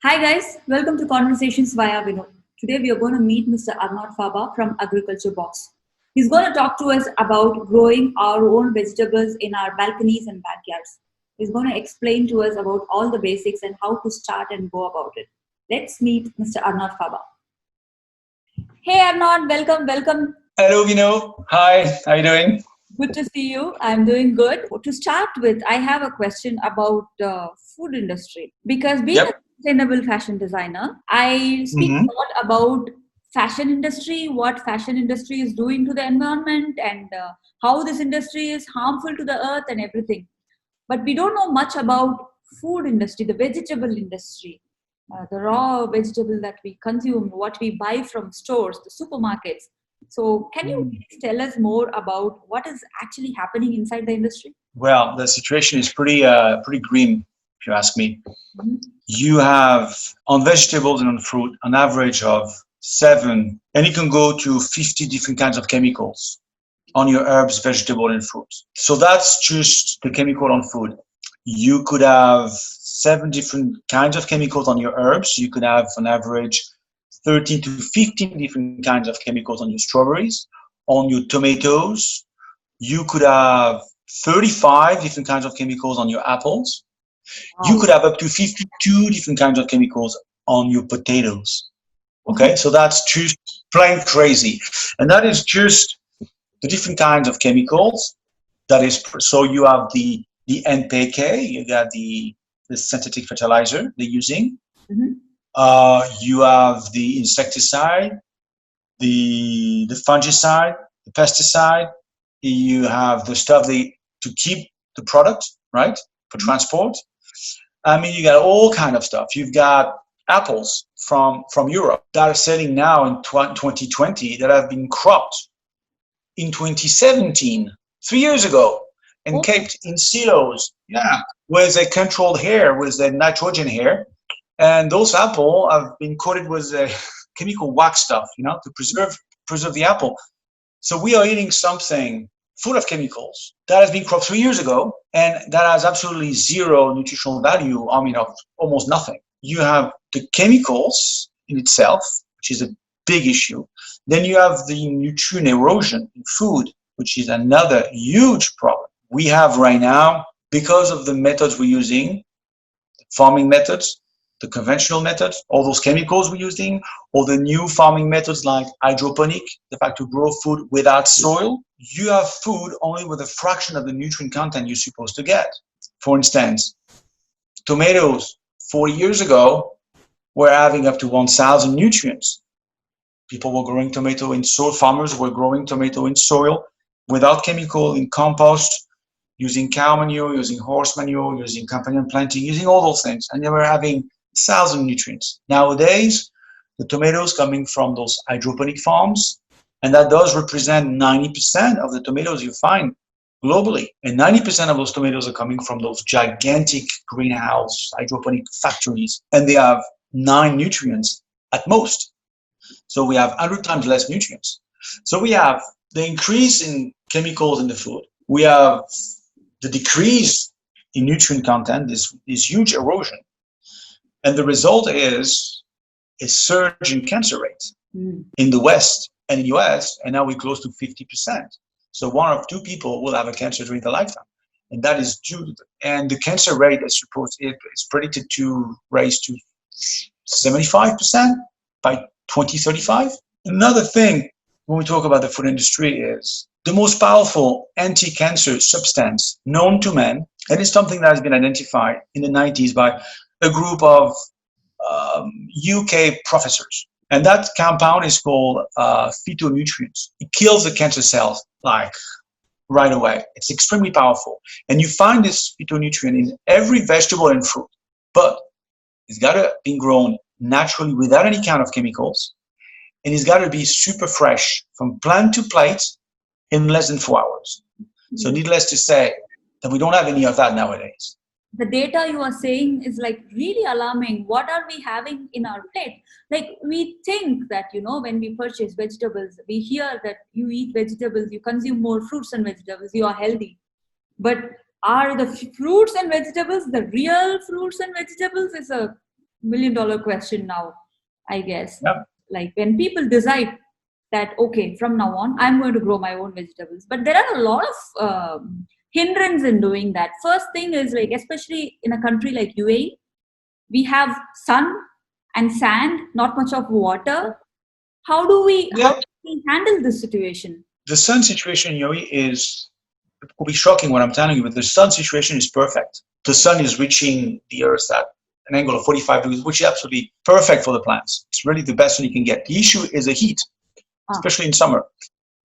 Hi guys, welcome to Conversations via Vinod. Today we are going to meet Mr. Arnaud Faba from Agriculture Box. He's going to talk to us about growing our own vegetables in our balconies and backyards. He's going to explain to us about all the basics and how to start and go about it. Let's meet Mr. Arnaud Faba. Hey Arnaud, welcome. Hello, Vino. Hi, how you doing? Good to see you. I'm doing good. To start with, I have a question about the food industry because being a Yep. sustainable fashion designer, I speak hmm a lot about fashion industry, what fashion industry is doing to the environment, and how this industry is harmful to the earth and everything. But we don't know much about food industry, the vegetable industry, the raw vegetable that we consume, what we buy from stores, the supermarkets. So, can you please tell us more about what is actually happening inside the industry? Well, the situation is pretty grim, if you ask me. Mhm. You have on vegetables and on fruit an average of 7, and you can go to 50 different kinds of chemicals on your herbs, vegetable, and fruit. So that's just the chemical on food. You could have 7 different kinds of chemicals on your herbs. You could have on average 13 to 15 different kinds of chemicals on your strawberries, on your tomatoes. You could have 35 different kinds of chemicals on your apples. You Wow. could have up to 52 different kinds of chemicals on your potatoes. Oh, Okay, so that's just plain crazy. And that is just the different kinds of chemicals. That is, so you have the NPK, you got the synthetic fertilizer they're using. mhm. You have the insecticide, the fungicide, the pesticide. You have the stuff to keep the product, right, for transport. I mean, you got all kind of stuff. You've got apples from Europe that are selling now in 2020 that have been cropped in 2017, 3 years ago, and Oh, kept in silos. Yeah, with a controlled air, with a nitrogen air, and those apple have been coated with a chemical wax stuff, to preserve the apple. So we are eating something full of chemicals that has been cropped 3 years ago and that has absolutely zero nutritional value. I mean, of almost nothing. You have the chemicals in itself, which is a big issue. Then you have the nutrient erosion in food, which is another huge problem. We have right now, because of the methods we're using, farming methods, the conventional methods, all those chemicals we're using, or the new farming methods like hydroponic, the fact to grow food without soil, you have food only with a fraction of the nutrient content you're supposed to get. For instance, tomatoes 40 years ago were having up to 1,000 nutrients. People were growing tomato in soil, farmers were growing tomato in soil without chemical, in compost, using cow manure, using horse manure, using companion planting, using all those things, and they were having 1,000 nutrients. Nowadays, the tomatoes coming from those hydroponic farms, and that does represent 90% of the tomatoes you find globally. And 90% of those tomatoes are coming from those gigantic greenhouse hydroponic factories, and they have 9 nutrients at most. So we have 100 times less nutrients. So we have the increase in chemicals in the food. We have the decrease in nutrient content, this huge erosion. And the result is a surge in cancer rates mm. in the West and in the US, and now we're close to 50%. So 1 of 2 people will have a cancer during their lifetime. And that is due to and the cancer rate is predicted to rise to 75% by 2035. Another thing when we talk about the food industry is the most powerful anti-cancer substance known to man, and it's something that has been identified in the 90s by a group of UK professors. And that compound is called phytonutrients. It kills the cancer cells like right away. It's extremely powerful. And you find this phytonutrient in every vegetable and fruit, but it's got to be grown naturally without any kind of chemicals. And it's got to be super fresh from plant to plate in less than 4 hours. So needless to say that we don't have any of that nowadays. The data you are saying is like really alarming. What are we having in our plate? Like we think that, when we purchase vegetables, we hear that you eat vegetables, you consume more fruits and vegetables, you are healthy. But are the fruits and vegetables the real fruits and vegetables is a million-dollar question now, I guess. Yeah. Like when people decide that, okay, from now on, I'm going to grow my own vegetables. But there are a lot of hindrance in doing that. First thing is like, especially in a country like UAE, we have sun and sand, not much of water. How do Yeah. we handle this situation? The sun situation in UAE is, it will be shocking what I'm telling you, but the sun situation is perfect. The sun is reaching the earth at an angle of 45 degrees, which is absolutely perfect for the plants. It's really the best one you can get. The issue is the heat, especially in summer.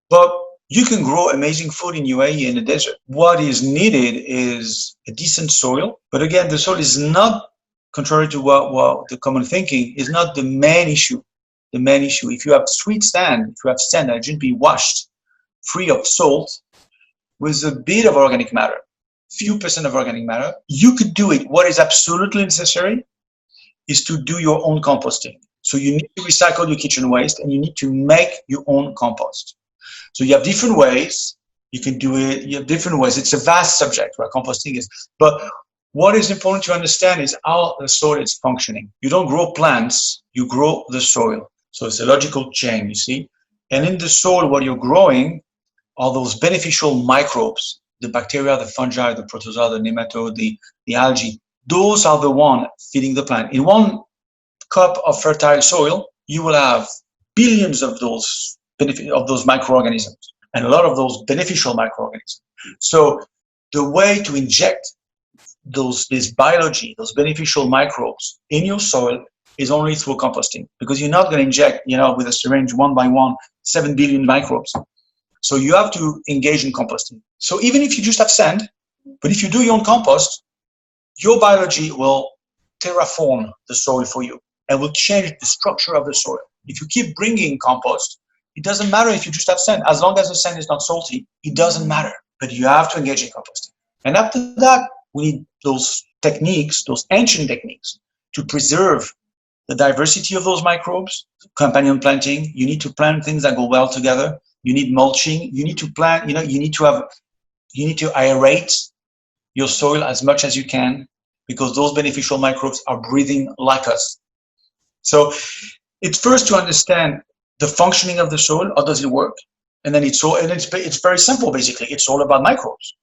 But you can grow amazing food in UAE in the desert. What is needed is a decent soil. But again, the soil is not, contrary to what the common thinking, is not the main issue. The main issue, if you have sweet sand, if you have sand that shouldn't be washed free of salt, with a bit of organic matter, few percent of organic matter, you could do it. What is absolutely necessary is to do your own composting. So you need to recycle your kitchen waste and you need to make your own compost. So you have different ways. You can do it. You have different ways. It's a vast subject where composting is. But what is important to understand is how the soil is functioning. You don't grow plants, you grow the soil. So it's a logical chain, you see. And in the soil, what you're growing are those beneficial microbes, the bacteria, the fungi, the protozoa, the nematode, the algae. Those are the ones feeding the plant. In one cup of fertile soil, you will have billions of those microorganisms and a lot of those beneficial microorganisms. So the way to inject this biology, those beneficial microbes in your soil is only through composting, because you're not going to inject, with a syringe one by one, 7 billion microbes. So you have to engage in composting. So even if you just have sand, but if you do your own compost, your biology will terraform the soil for you and will change the structure of the soil. If you keep bringing compost, it doesn't matter if you just have sand. As long as the sand is not salty, it doesn't matter. But you have to engage in composting. And after that, we need those techniques, those ancient techniques, to preserve the diversity of those microbes. Companion planting, you need to plant things that go well together. You need mulching. You need to plant, you need to aerate your soil as much as you can, because those beneficial microbes are breathing like us. So it's first to understand the functioning of the soil. How does it work? And then it's very simple, basically. It's all about microbes.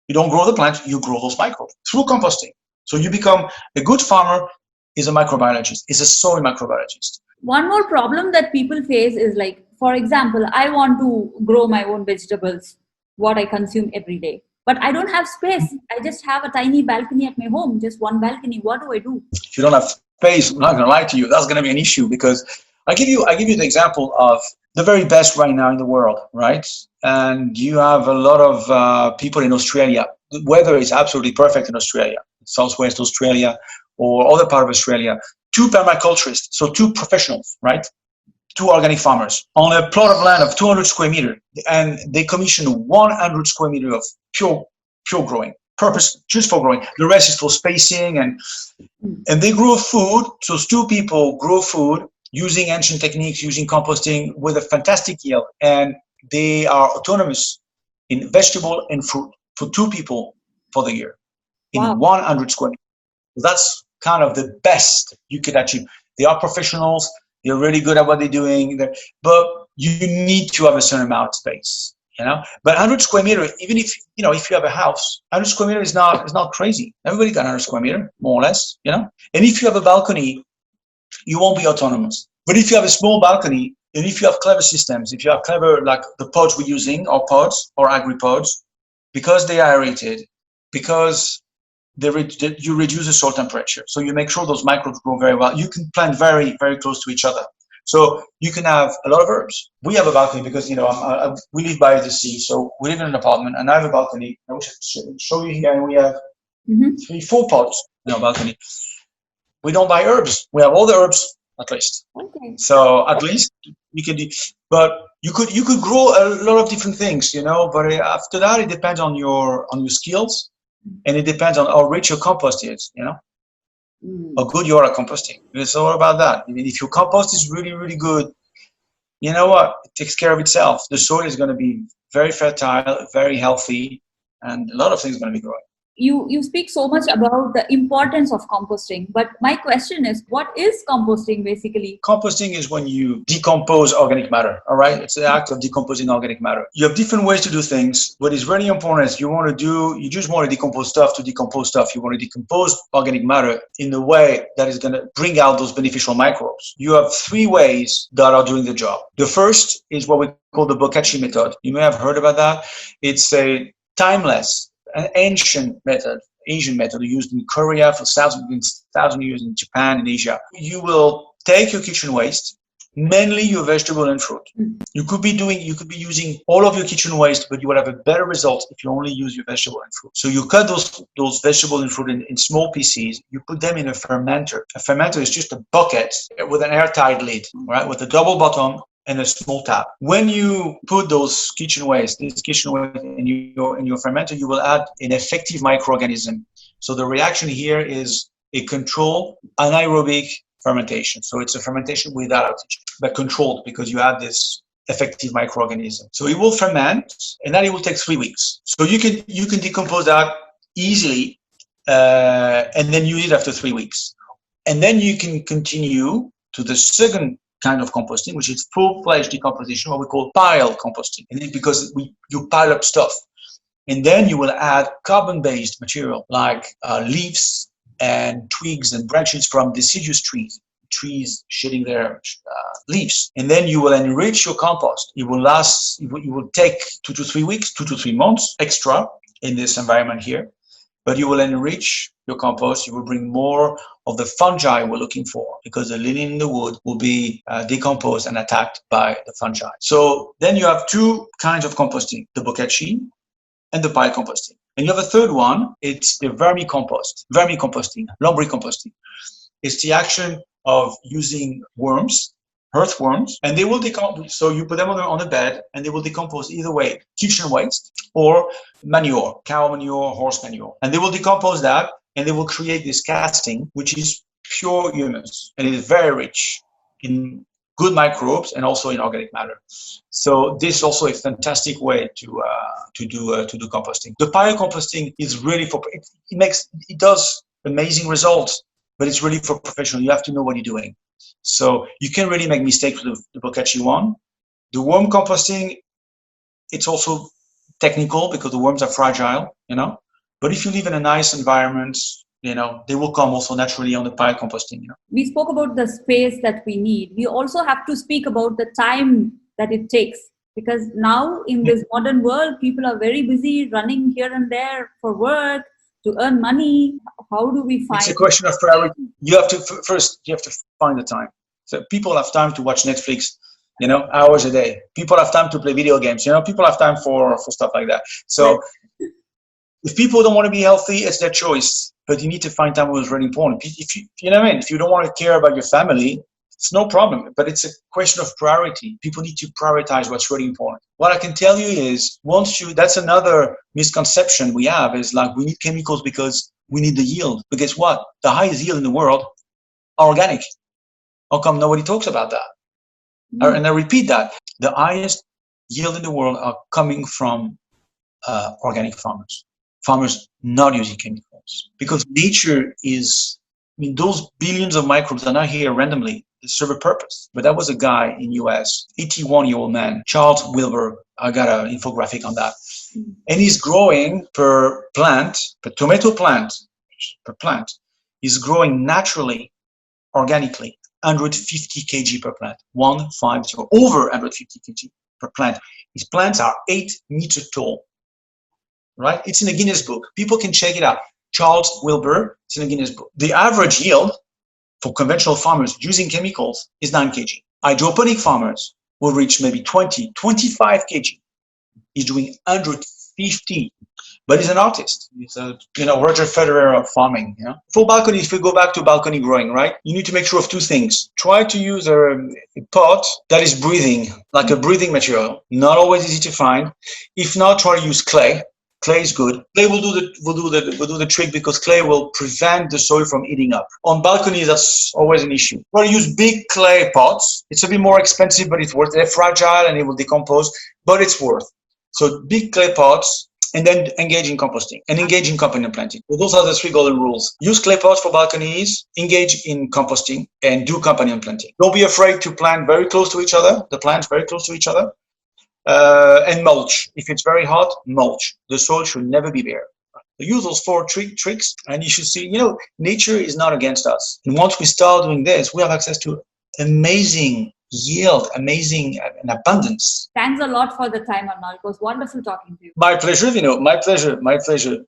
You don't grow the plant, you grow those microbes through composting. So you become a good farmer is a microbiologist, is a soil microbiologist. One more problem that people face is like, for example, I want to grow my own vegetables, what I consume every day. But I don't have space. I just have a tiny balcony at my home, just one balcony. What do I do? If you don't have space, I'm not going to lie to you, that's going to be an issue, because I give you the example of the very best right now in the world, right? And you have a lot of people in Australia. The weather is absolutely perfect in Australia, Southwest Australia or other part of Australia. 2 permaculturists, so 2 professionals, right? 2 organic farmers on a plot of land of 200 square meters, and they commission 100 square meters of pure growing, purpose just for growing. The rest is for spacing, and they grow food. So 2 people grow food using ancient techniques, using composting with a fantastic yield, and they are autonomous in vegetable and fruit for 2 people for the year in 100 square meters. That's kind of the best you could achieve. They are professionals. They're really good at what they're doing, but you need to have a certain amount of space, But 100 square meter, even if if you have a house, 100 square meter is not crazy. Everybody got 100 square meter, more or less, And if you have a balcony, you won't be autonomous. But if you have a small balcony, and if you have clever systems, if you have clever, like the pods we're using, or pods or agri-pods, because they are aerated, because you reduce the soil temperature, so you make sure those microbes grow very well. You can plant very, very close to each other, so you can have a lot of herbs. We have a balcony because we live by the sea, so we live in an apartment, and I have a balcony. I will show you here, and we have 3-4 pods in our balcony. We don't buy herbs. We have all the herbs, at least. Okay. So at least you can do, but you could grow a lot of different things, But after that, it depends on your skills. And it depends on how rich your compost is, how good you are at composting. It's all about that. I mean, if your compost is really, really good, you know what? It takes care of itself. The soil is going to be very fertile, very healthy, and a lot of things are going to be growing. you speak so much about the importance of composting, but my question is, what is composting basically? Composting is when you decompose organic matter. All right, it's the act of decomposing organic matter. You have different ways to do things. What is really important is you just want to decompose stuff to decompose stuff. You want to decompose organic matter in a way that is going to bring out those beneficial microbes. You have three ways that are doing the job. The first is what we call the Boccacci method. You may have heard about that. It's a timeless, an ancient method, Asian method used in Korea for thousands of years, in Japan and Asia. You will take your kitchen waste, mainly your vegetable and fruit. You could be using all of your kitchen waste, but you will have a better result if you only use your vegetable and fruit. So you cut those vegetables and fruit in small pieces. You put them in a fermenter. A fermenter is just a bucket with an airtight lid, right, with a double bottom and a small tap. When you put this kitchen waste in your fermenter, you will add an effective microorganism. So the reaction here is a controlled anaerobic fermentation. So it's a fermentation without oxygen, but controlled because you add this effective microorganism. So it will ferment, and then it will take 3 weeks. So you can decompose that easily, and then use it after 3 weeks. And then you can continue to the second kind of composting, which is full-fledged decomposition, what we call pile composting. And then because you pile up stuff, and then you will add carbon-based material like leaves and twigs and branches from deciduous trees shedding their leaves. And then you will enrich your compost. It will take 2 to 3 weeks, 2 to 3 months extra in this environment here. But you will enrich your compost. You will bring more of the fungi we're looking for, because the lignin in the wood will be decomposed and attacked by the fungi. So then you have two kinds of composting, the Boccacci and the pile composting. And you have a third one, it's the vermicomposting, lombricomposting. It's the action of using worms, earthworms, and they will decompose. So you put them on a bed and they will decompose either way, kitchen waste or manure, cow manure, horse manure. And they will decompose that and they will create this casting, which is pure humus. And it is very rich in good microbes and also in organic matter. So this is also a fantastic way to do composting. The pile composting is really it does amazing results, but it's really for professionals. You have to know what you're doing. So you can really make mistakes with the Boccacci one. The worm composting, it's also technical because the worms are fragile, But if you live in a nice environment, they will come also naturally on the pile composting. We spoke about the space that we need. We also have to speak about the time that it takes, because now in this modern world, people are very busy running here and there for work to earn money. How do we find? It's a question of priority. You have to find the time. So people have time to watch Netflix, hours a day. People have time to play video games. People have time for stuff like that. So if people don't want to be healthy, it's their choice. But you need to find time when it's really important. If you don't want to care about your family, it's no problem. But it's a question of priority. People need to prioritize what's really important. What I can tell you is, that's another misconception we have, is like we need chemicals because we need the yield. But guess what? The highest yield in the world are organic. How come nobody talks about that? And I repeat that. The highest yield in the world are coming from organic farmers. Farmers not using chemicals. Because nature is, those billions of microbes are not here randomly. They serve a purpose. But that was a guy in US, 81-year-old man, Charles Wilber. I got an infographic on that. And he's growing per tomato plant, he's growing naturally, organically, 150 kg per plant, 150, over 150 kg per plant. His plants are 8 meters tall, right? It's in the Guinness Book. People can check it out. Charles Wilber, it's in the Guinness Book. The average yield for conventional farmers using chemicals is 9 kg. Hydroponic farmers will reach maybe 20, 25 kg. He's doing 150. But he's an artist. He's a, Roger Federer of farming. For balcony, if we go back to balcony growing, right? You need to make sure of two things. Try to use a pot that is breathing, like a breathing material. Not always easy to find. If not, try to use clay. Clay is good. Clay will do the trick, because clay will prevent the soil from eating up. On balconies, that's always an issue. Well, use big clay pots. It's a bit more expensive, but it's worth it. They're fragile and it will decompose, but it's worth. So big clay pots. and then engage in composting and engage in companion planting. So those are the 3 golden rules. Use clay pots for balconies, engage in composting, and do companion planting. Don't be afraid to plant very close to each other, the plants very close to each other, and mulch. If it's very hot, mulch. The soil should never be bare. Use those 4 tricks, and you should see, nature is not against us. And once we start doing this, we have access to amazing yield, amazing and abundance. Thanks a lot for the time, Arnaud. It was wonderful talking to you. My pleasure, my pleasure.